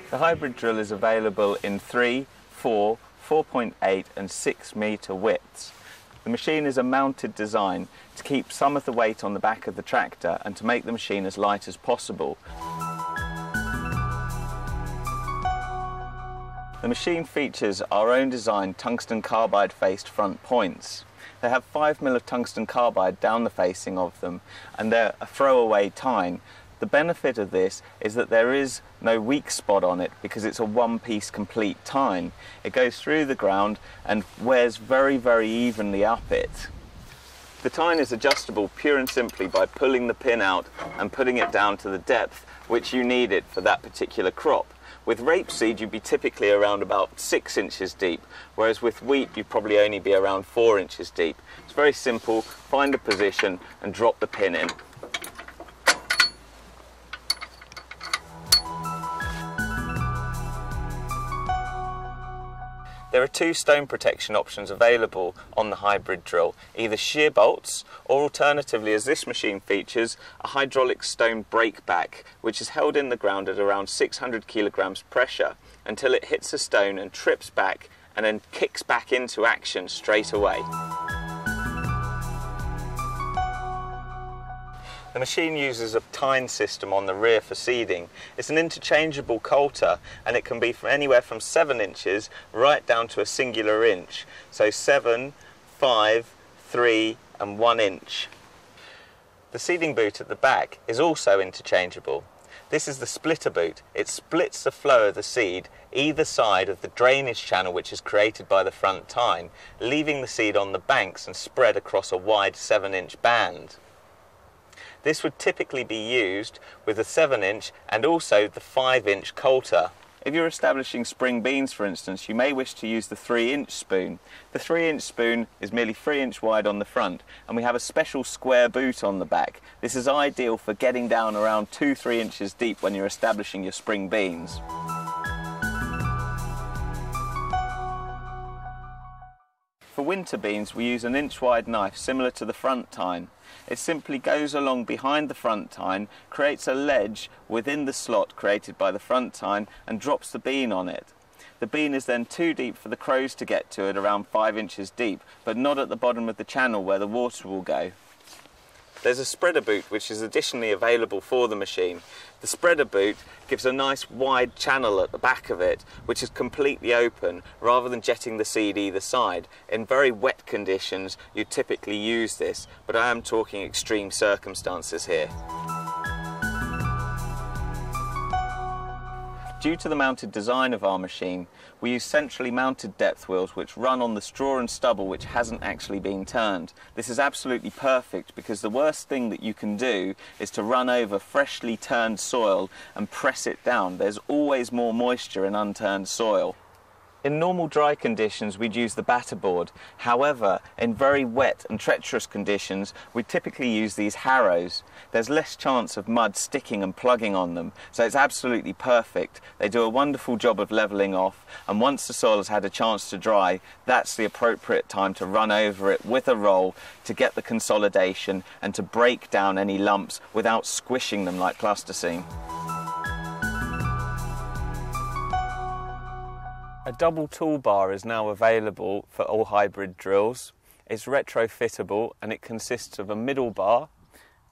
The hybrid drill is available in 3, 4, 4.8 and 6 metre widths. The machine is a mounted design to keep some of the weight on the back of the tractor and to make the machine as light as possible. The machine features our own designed tungsten carbide faced front points. They have 5mm of tungsten carbide down the facing of them, and they're a throwaway tine. The benefit of this is that there is no weak spot on it because it's a one-piece complete tine. It goes through the ground and wears very, very evenly up it. The tine is adjustable pure and simply by pulling the pin out and putting it down to the depth which you need it for that particular crop. With rapeseed you'd be typically around about 6 inches deep, whereas with wheat you'd probably only be around 4 inches deep. It's very simple, find a position and drop the pin in. There are 2 stone protection options available on the hybrid drill, either shear bolts or alternatively, as this machine features, a hydraulic stone breakback which is held in the ground at around 600 kilograms pressure until it hits a stone and trips back and then kicks back into action straight away. The machine uses a tine system on the rear for seeding. It's an interchangeable coulter and it can be from anywhere from 7 inches right down to a singular inch. So 7, 5, 3 and 1 inch. The seeding boot at the back is also interchangeable. This is the splitter boot. It splits the flow of the seed either side of the drainage channel which is created by the front tine, leaving the seed on the banks and spread across a wide 7-inch band. This would typically be used with a 7-inch and also the 5-inch coulter. If you're establishing spring beans, for instance, you may wish to use the 3-inch spoon. The 3-inch spoon is merely 3 inch wide on the front, and we have a special square boot on the back. This is ideal for getting down around 2-3 inches deep when you're establishing your spring beans. For winter beans, we use an inch-wide knife similar to the front tine. It simply goes along behind the front tine, creates a ledge within the slot created by the front tine and drops the bean on it. The bean is then too deep for the crows to get to it, around 5 inches deep, but not at the bottom of the channel where the water will go. There's a spreader boot which is additionally available for the machine. The spreader boot gives a nice wide channel at the back of it which is completely open rather than jetting the seed either side. In very wet conditions you typically use this, but I am talking extreme circumstances here. Due to the mounted design of our machine, we use centrally mounted depth wheels which run on the straw and stubble which hasn't actually been turned. This is absolutely perfect because the worst thing that you can do is to run over freshly turned soil and press it down. There's always more moisture in unturned soil. In normal dry conditions we'd use the batter board. However, in very wet and treacherous conditions we typically use these harrows. There's less chance of mud sticking and plugging on them, so it's absolutely perfect. They do a wonderful job of levelling off, and once the soil has had a chance to dry, that's the appropriate time to run over it with a roll to get the consolidation and to break down any lumps without squishing them like plasticine. A double toolbar is now available for all hybrid drills. It's retrofittable and it consists of a middle bar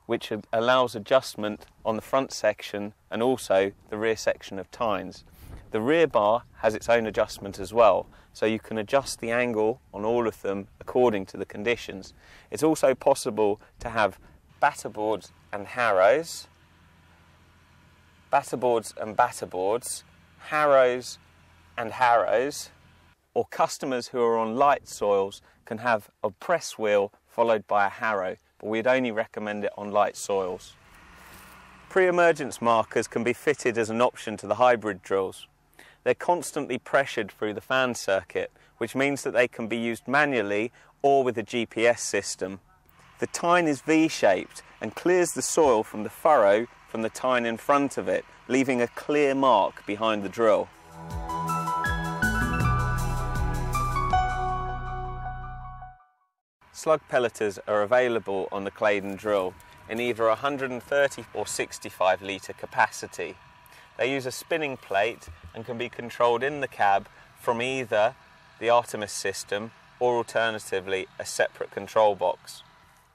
which allows adjustment on the front section and also the rear section of tines. The rear bar has its own adjustment as well, so you can adjust the angle on all of them according to the conditions. It's also possible to have batterboards and harrows, batterboards and batterboards, harrows and harrows, or customers who are on light soils can have a press wheel followed by a harrow, but we'd only recommend it on light soils. Pre-emergence markers can be fitted as an option to the hybrid drills. They're constantly pressured through the fan circuit, which means that they can be used manually or with a GPS system. The tine is V-shaped and clears the soil from the furrow from the tine in front of it, leaving a clear mark behind the drill. Slug pelleters are available on the Claydon drill in either 130 or 65 litre capacity. They use a spinning plate and can be controlled in the cab from either the Artemis system or alternatively a separate control box.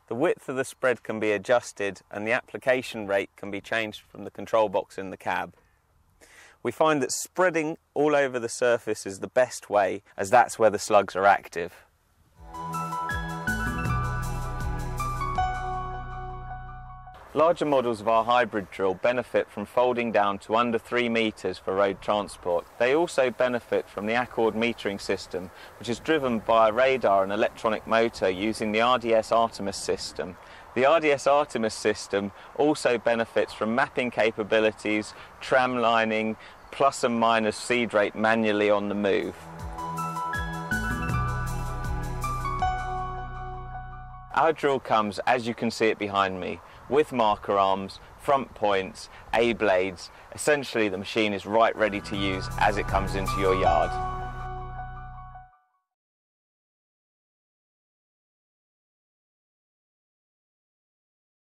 The width of the spread can be adjusted and the application rate can be changed from the control box in the cab. We find that spreading all over the surface is the best way, as that's where the slugs are active. Larger models of our hybrid drill benefit from folding down to under 3 metres for road transport. They also benefit from the Accord metering system, which is driven by a radar and electronic motor using the RDS Artemis system. The RDS Artemis system also benefits from mapping capabilities, tramlining, plus and minus seed rate manually on the move. Our drill comes, as you can see it behind me, with marker arms, front points, A-blades. Essentially the machine is right ready to use as it comes into your yard.